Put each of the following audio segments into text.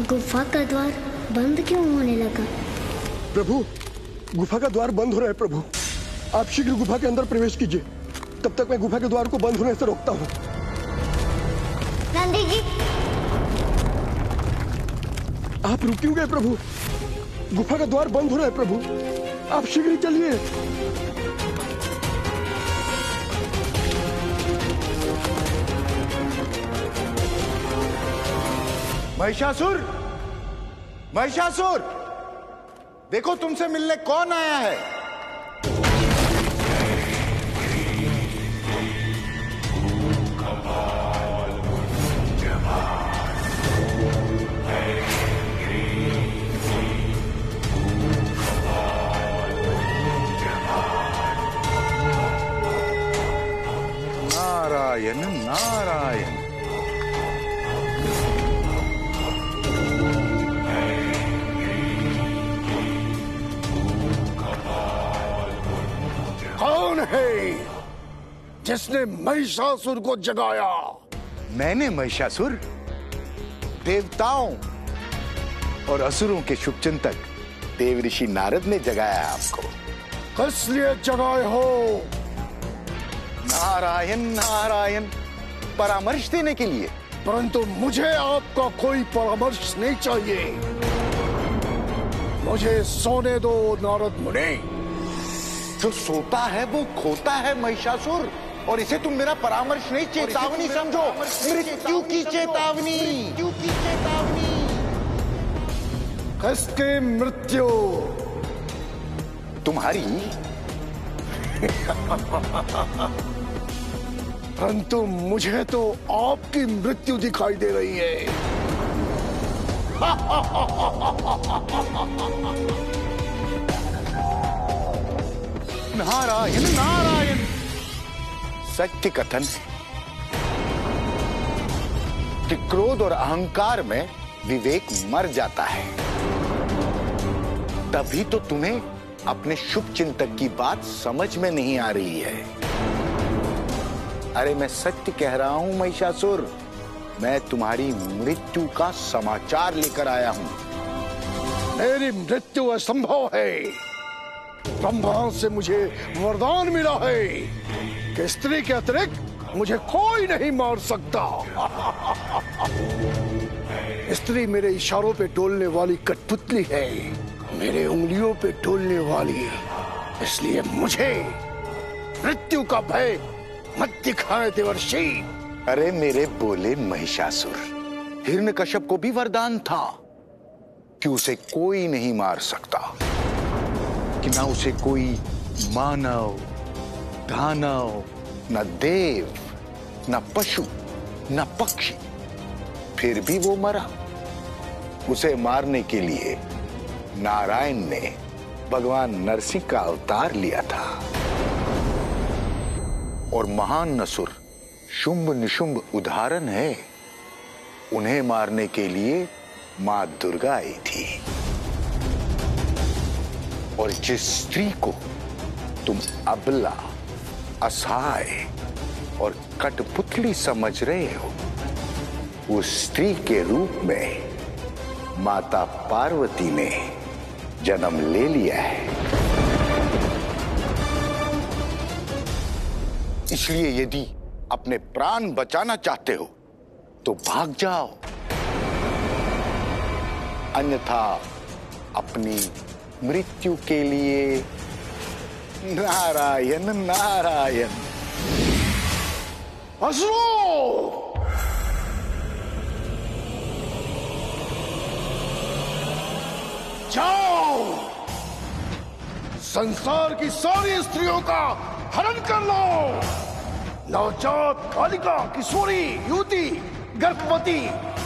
गुफा का द्वार बंद क्यों होने लगा? प्रभु, गुफा का द्वार बंद हो रहा है। प्रभु, आप शीघ्र गुफा के अंदर प्रवेश कीजिए, तब तक मैं गुफा के द्वार को बंद होने से रोकता हूँ। नंदी जी, आप रुक क्यों गए प्रभु? गुफा का द्वार बंद हो रहा है प्रभु, आप शीघ्र चलिए। महिषासुर, महिषासुर, देखो तुमसे मिलने कौन आया है। नारायण नारायण। कौन है जिसने महिषासुर को जगाया? मैंने महिषासुर, देवताओं और असुरों के शुभचिंतक देव ऋषि नारद ने जगाया आपको। किस लिए जगाए हो? नारायण नारायण, परामर्श देने के लिए। परंतु मुझे आपका कोई परामर्श नहीं चाहिए। मुझे सोने दो नारद मुनि। जो सोता है वो खोता है महिषासुर, और इसे तुम मेरा परामर्श नहीं चेतावनी समझो, मृत्यु की चेतावनी। किसकी मृत्यु? तुम्हारी। परंतु मुझे तो आपकी मृत्यु दिखाई दे रही है। नारायण नारायण, सत्य कथन कि क्रोध और अहंकार में विवेक मर जाता है। तभी तो तुम्हें अपने शुभ चिंतक की बात समझ में नहीं आ रही है। अरे मैं सत्य कह रहा हूं महिषासुर, मैं तुम्हारी मृत्यु का समाचार लेकर आया हूं। मेरी मृत्यु असंभव है। ब्रह्मा से मुझे वरदान मिला है कि स्त्री के अतिरिक्त मुझे कोई नहीं मार सकता। स्त्री मेरे इशारों पे डोलने वाली कठपुतली है, मेरे उंगलियों पे डोलने वाली। इसलिए मुझे मृत्यु का भय मत दिखाए देवर्षि। अरे मेरे बोले महिषासुर, हिरण्यकश्यप को भी वरदान था कि उसे कोई नहीं मार सकता, कि ना उसे कोई मानव, दानव, न देव, न पशु, न पक्षी। फिर भी वो मरा। उसे मारने के लिए नारायण ने भगवान नरसिंह का अवतार लिया था, और महान असुर शुंभ निशुंभ उदाहरण है। उन्हें मारने के लिए मां दुर्गा आई थी। और जिस स्त्री को तुम अबला, असहाय और कठपुतली समझ रहे हो, उस स्त्री के रूप में माता पार्वती ने जन्म ले लिया है। इसलिए यदि अपने प्राण बचाना चाहते हो तो भाग जाओ, अन्यथा अपनी मृत्यु के लिए नारायण नारायण। असुरो, जाओ, संसार की सारी स्त्रियों का हरण कर लो। नवजात बालिका, किशोरी, युवती, गर्भवती,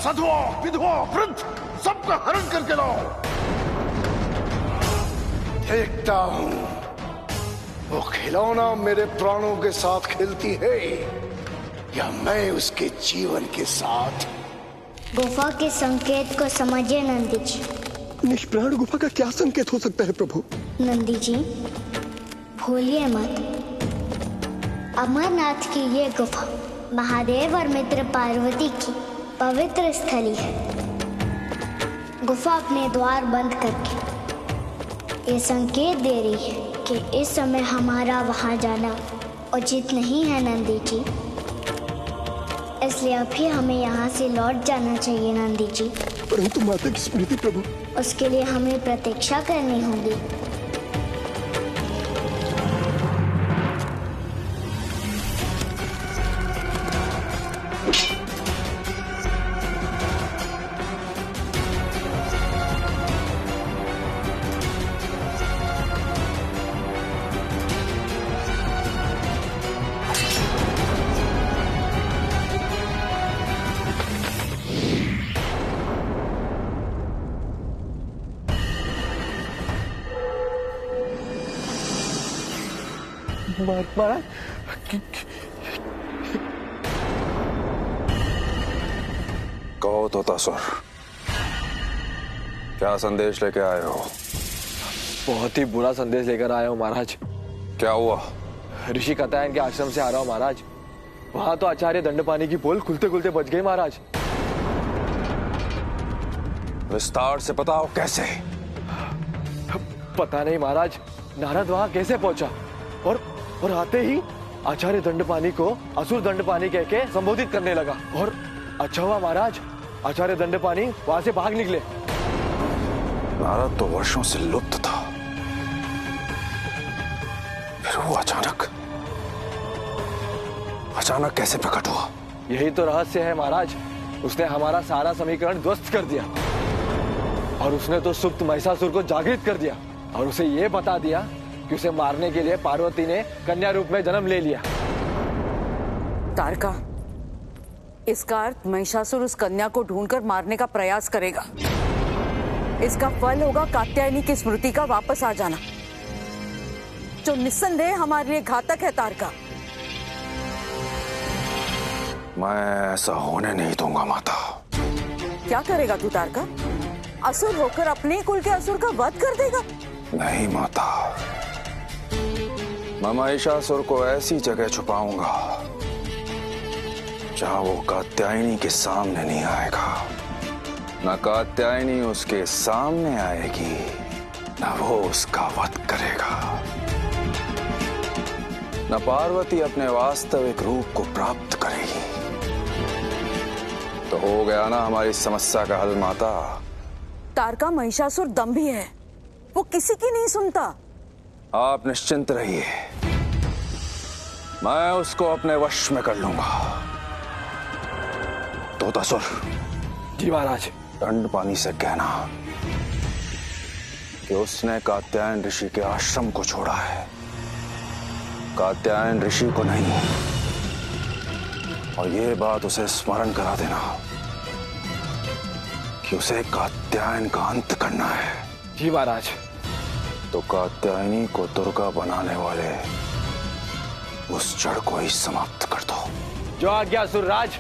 सधवा, विधवा, वृद्ध, सबका हरण करके लाओ। देखता हूं वो खिलौना मेरे प्राणों के साथ खेलती है या मैं उसके जीवन के साथ? गुफा के संकेत को समझिए नंदी जी। निष्प्राण गुफा का क्या संकेत हो सकता है प्रभु? नंदी जी भूलिए मत, अमरनाथ की ये गुफा महादेव और मित्र पार्वती की पवित्र स्थली है। गुफा अपने द्वार बंद करके ये संकेत दे रही है कि इस समय हमारा वहां जाना उचित नहीं है नंदी जी, इसलिए अभी हमें यहाँ से लौट जाना चाहिए नंदी जी। परंतु माता की स्मृति प्रभु। उसके लिए हमें प्रतीक्षा करनी होगी। महाराज कहो तोतासुर, क्या संदेश लेके आए हो? बहुत ही बुरा संदेश लेकर आया हूँ महाराज। क्या हुआ? ऋषि कात्यायन के आश्रम से आ रहा हूँ महाराज। वहां तो आचार्य दंडपानी की पोल खुलते खुलते बच गई महाराज। विस्तार से बताओ कैसे? पता नहीं महाराज, नारद वहां कैसे पहुंचा और आते ही आचार्य दंडपानी को असुर दंडपानी कह के संबोधित करने लगा। और अच्छा हुआ महाराज, आचार्य दंडपानी वहां से भाग निकले। नारद तो वर्षों से लुप्त था, फिर वो अचानक कैसे प्रकट हुआ? यही तो रहस्य है महाराज। उसने हमारा सारा समीकरण ध्वस्त कर दिया और उसने तो सुप्त महिषासुर को जागृत कर दिया और उसे ये बता दिया कि उसे मारने के लिए पार्वती ने कन्या रूप में जन्म ले लिया। तारका, इसका अर्थ महिषासुर उस कन्या को ढूंढकर मारने का प्रयास करेगा। इसका फल होगा कात्यायनी की स्मृति का वापस आ जाना, जो निस्संदेह हमारे लिए घातक है। तारका, मैं ऐसा होने नहीं दूंगा माता। क्या करेगा तू तारका? असुर होकर अपने कुल के असुर का वध कर देगा? नहीं माता, मैं महिषासुर को ऐसी जगह छुपाऊंगा जहां वो कात्यायनी के सामने नहीं आएगा। न कात्यायनी उसके सामने आएगी, न वो उसका वध करेगा। न पार्वती अपने वास्तविक रूप को प्राप्त करेगी। तो हो गया ना हमारी समस्या का हल माता। तारका, महिषासुर दंभी है, वो किसी की नहीं सुनता। आप निश्चिंत रहिए, मैं उसको अपने वश में कर लूंगा। तोतासुर, जी महाराज। दंडपानी से कहना कि उसने कात्यायन ऋषि के आश्रम को छोड़ा है, कात्यायन ऋषि को नहीं। और ये बात उसे स्मरण करा देना कि उसे कात्यायन का अंत करना है। जी महाराज। तो कात्यायनी को दुर्गा बनाने वाले उस जड़ को ही समाप्त कर दो। जो आज्ञा असुरराज।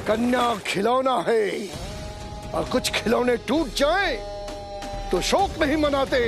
कन्या खिलौना है और कुछ खिलौने टूट जाएं तो शोक नहीं मनाते।